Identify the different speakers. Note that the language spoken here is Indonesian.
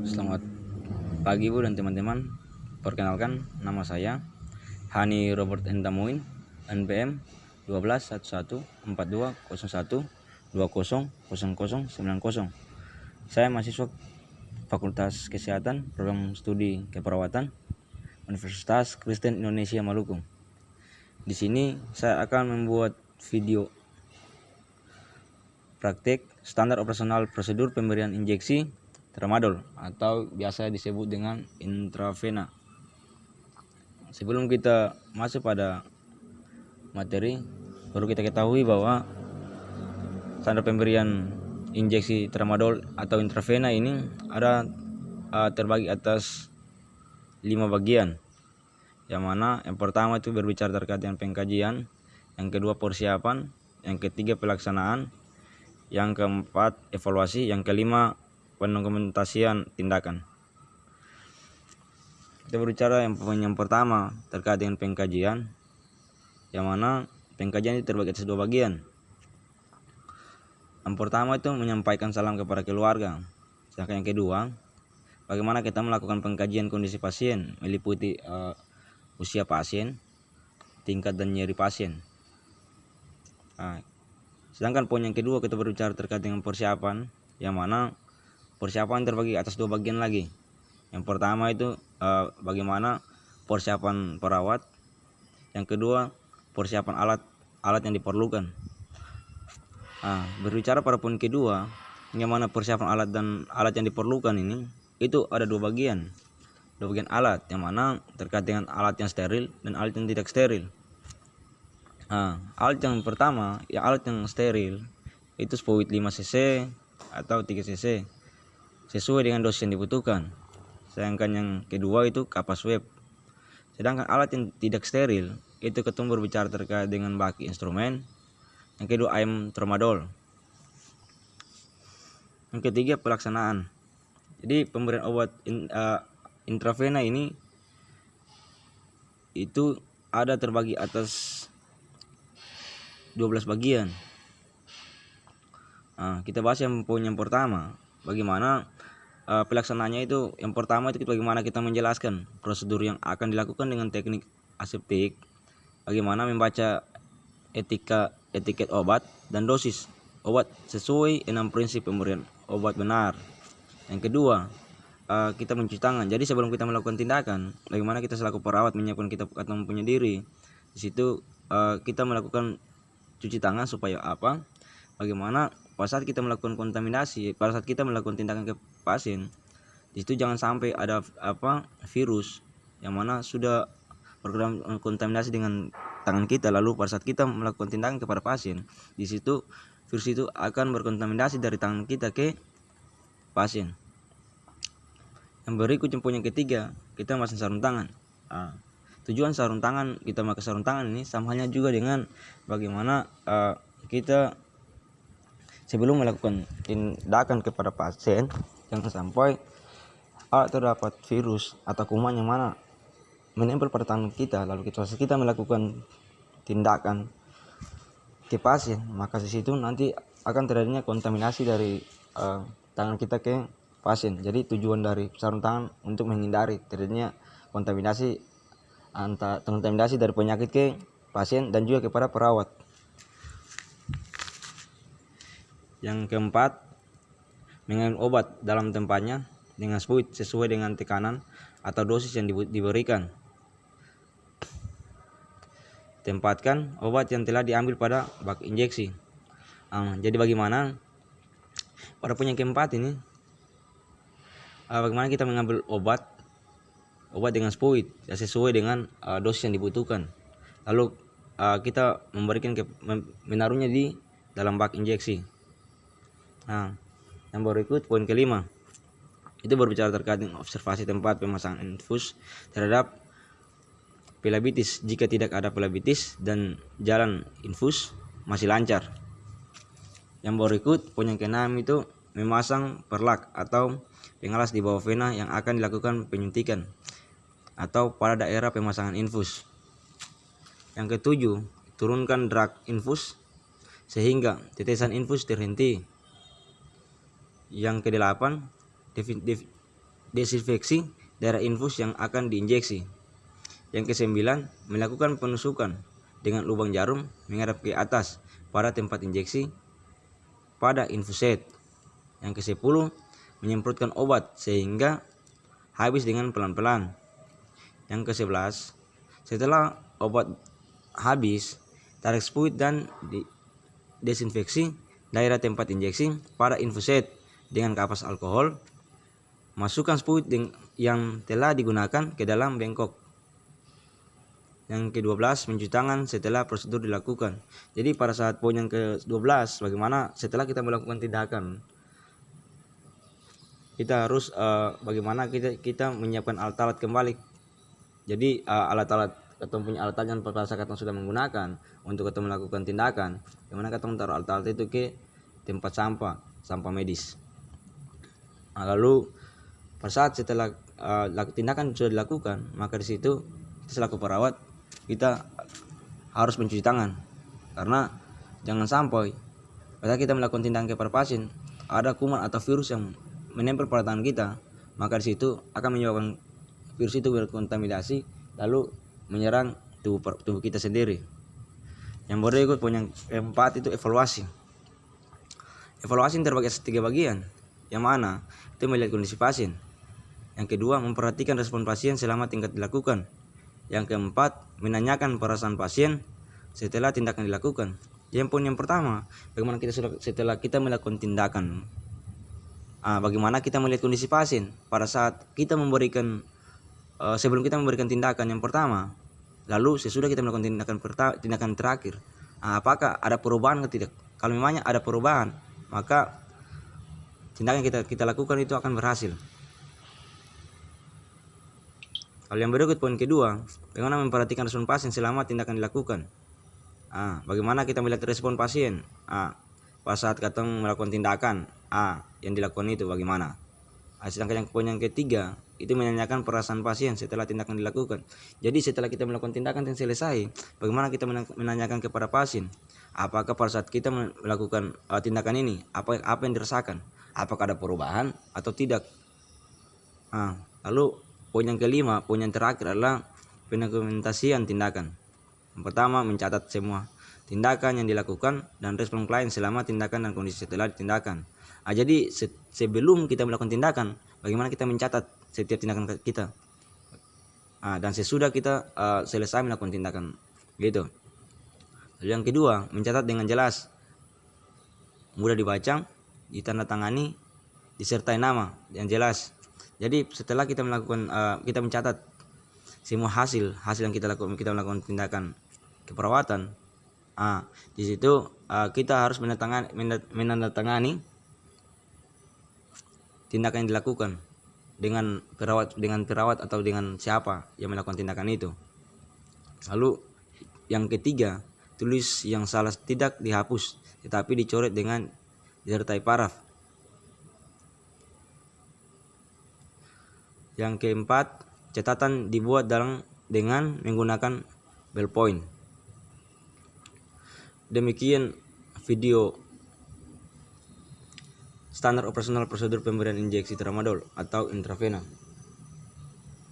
Speaker 1: Selamat pagi Bu dan teman-teman. Perkenalkan, nama saya Hani Robert Endamuin, NPM 12114201200090. Saya mahasiswa Fakultas Kesehatan, Program Studi Keperawatan, Universitas Kristen Indonesia Maluku. Di sini saya akan membuat video praktek standar operasional prosedur pemberian injeksi tramadol atau biasa disebut dengan intravena. Sebelum kita masuk pada materi, perlu kita ketahui bahwa standar pemberian injeksi tramadol atau intravena ini ada terbagi atas 5 bagian. Yang mana yang pertama itu berbicara terkait dengan pengkajian, yang kedua persiapan, yang ketiga pelaksanaan, yang keempat evaluasi, yang kelima pendokumentasian tindakan. Kita berbicara yang pertama terkait dengan pengkajian, yang mana pengkajian itu terbagi atas 2 bagian. Yang pertama itu menyampaikan salam kepada keluarga, sedangkan yang kedua bagaimana kita melakukan pengkajian kondisi pasien, meliputi usia pasien, tingkat dan nyeri pasien. Sedangkan poin yang kedua kita berbicara terkait dengan persiapan, yang mana persiapan terbagi atas 2 bagian lagi. Yang pertama itu bagaimana persiapan perawat, yang kedua persiapan alat yang diperlukan. Berbicara pada poin kedua, yang mana persiapan alat yang diperlukan ini itu ada 2 bagian. 2 bagian alat, yang mana terkait dengan alat yang steril dan alat yang tidak steril. Alat yang pertama, alat yang steril itu fluid 5 cc atau 3 cc sesuai dengan dosis yang dibutuhkan. Sedangkan yang kedua itu kapas swab. Sedangkan alat yang tidak steril itu ketemu berbicara terkait dengan baki instrumen, yang kedua IM tramadol. Yang ketiga pelaksanaan. Jadi pemberian obat intravena ini itu ada terbagi atas 12 bagian. Kita bahas yang poin yang pertama, bagaimana pelaksanaannya itu. Yang pertama itu bagaimana kita menjelaskan prosedur yang akan dilakukan dengan teknik aseptik, bagaimana membaca etiket obat dan dosis obat sesuai 6 prinsip pemberian obat benar. Yang kedua, kita mencuci tangan. Jadi sebelum kita melakukan tindakan, bagaimana kita selaku perawat menyiapkan kita atau mempunyai diri. Di situ kita melakukan cuci tangan supaya apa? Bagaimana pada saat kita melakukan kontaminasi, pada saat kita melakukan tindakan ke pasien, di situ jangan sampai ada virus yang mana sudah berkontaminasi dengan tangan kita, lalu pada saat kita melakukan tindakan kepada pasien, di situ virus itu akan berkontaminasi dari tangan kita ke pasien. Yang berikut poin yang ketiga, kita memasang sarung tangan. Tujuan sarung tangan, kita memakai sarung tangan ini sama halnya juga dengan bagaimana kita sebelum melakukan tindakan kepada pasien, jangan sampai terdapat virus atau kuman yang mana menempel pada tangan kita, lalu kita melakukan tindakan ke pasien, maka di situ nanti akan terjadinya kontaminasi dari tangan kita ke pasien. Jadi tujuan dari sarung tangan untuk menghindari terjadinya kontaminasi dari penyakit ke pasien dan juga kepada perawat. Yang keempat, mengambil obat dalam tempatnya dengan fluid sesuai dengan tekanan atau dosis yang diberikan. Tempatkan obat yang telah diambil pada bak injeksi. Jadi bagaimana pada poin yang keempat ini, bagaimana kita mengambil obat dengan fluid sesuai dengan dosis yang dibutuhkan, lalu kita menaruhnya di dalam bak injeksi. Yang berikut poin kelima itu berbicara terkait dengan observasi tempat pemasangan infus terhadap pelebitis. Jika tidak ada pelebitis dan jalan infus masih lancar. Yang berikut poin yang keenam itu memasang perlak atau pengalas di bawah vena yang akan dilakukan penyuntikan atau pada daerah pemasangan infus. Yang ketujuh, turunkan drag infus sehingga tetesan infus terhenti. Yang kedelapan, desinfeksi daerah infus yang akan diinjeksi. Yang ke-9, melakukan penusukan dengan lubang jarum menghadap ke atas pada tempat injeksi pada infuset. Yang ke-10, menyemprotkan obat sehingga habis dengan pelan-pelan. Yang ke-11, setelah obat habis, tarik spuit dan desinfeksi daerah tempat injeksi pada infuset dengan kapas alkohol. Masukkan spuit yang telah digunakan ke dalam bengkok. Yang ke-12, mencuci tangan setelah prosedur dilakukan. Jadi pada saat poin yang ke-12, bagaimana setelah kita melakukan tindakan, kita harus bagaimana kita menyiapkan alat-alat kembali. Jadi alat-alat atau punya alat yang pada saat kita sudah menggunakan untuk kita melakukan tindakan, bagaimana kita taruh alat-alat itu ke tempat sampah medis. Lalu pada saat setelah tindakan sudah dilakukan, maka di situ kita selaku perawat kita harus mencuci tangan, karena jangan sampai pada kita melakukan tindakan kepada pasien ada kuman atau virus yang menempel pada tangan kita, maka di situ akan menyebabkan virus itu berkontaminasi lalu menyerang tubuh kita sendiri. Yang berikut poin yang keempat itu evaluasi. Evaluasi terbagi atas 3 bagian, yang mana itu melihat kondisi pasien. Yang kedua, memperhatikan respon pasien selama tingkat dilakukan. Yang keempat, menanyakan perasaan pasien setelah tindakan dilakukan. Yang poin yang pertama, bagaimana kita setelah kita melakukan tindakan, bagaimana kita melihat kondisi pasien pada saat kita memberikan sebelum kita memberikan tindakan yang pertama, lalu sesudah kita melakukan tindakan terakhir, apakah ada perubahan atau tidak. Kalau memangnya ada perubahan, maka tindakan yang kita lakukan itu akan berhasil. Kalau yang berikut poin kedua, bagaimana memperhatikan respon pasien selama tindakan dilakukan. Bagaimana kita melihat respon pasien pada saat kita melakukan tindakan yang dilakukan itu bagaimana. Sedangkan yang poin yang ketiga itu menanyakan perasaan pasien setelah tindakan dilakukan. Jadi setelah kita melakukan tindakan yang selesai, bagaimana kita menanyakan kepada pasien, apakah pada saat kita melakukan tindakan ini apa yang dirasakan, apakah ada perubahan atau tidak. Lalu poin yang kelima, poin yang terakhir adalah pendokumentasian tindakan. Yang pertama, mencatat semua tindakan yang dilakukan dan respon klien selama tindakan dan kondisi setelah tindakan. Jadi sebelum kita melakukan tindakan, bagaimana kita mencatat setiap tindakan kita. Dan sesudah kita selesai melakukan tindakan, gitu. Lalu yang kedua, mencatat dengan jelas, mudah dibaca, ditandatangani, disertai nama yang jelas. Jadi setelah kita melakukan kita mencatat semua hasil yang kita melakukan tindakan keperawatan, di situ kita harus menandatangani tindakan yang dilakukan dengan perawat atau dengan siapa yang melakukan tindakan itu. Lalu yang ketiga, tulis yang salah tidak dihapus tetapi dicoret dengan disertai paraf. Yang keempat, catatan dibuat dengan menggunakan ballpoint. Demikian video standar operasional prosedur pemberian injeksi tramadol atau intravena.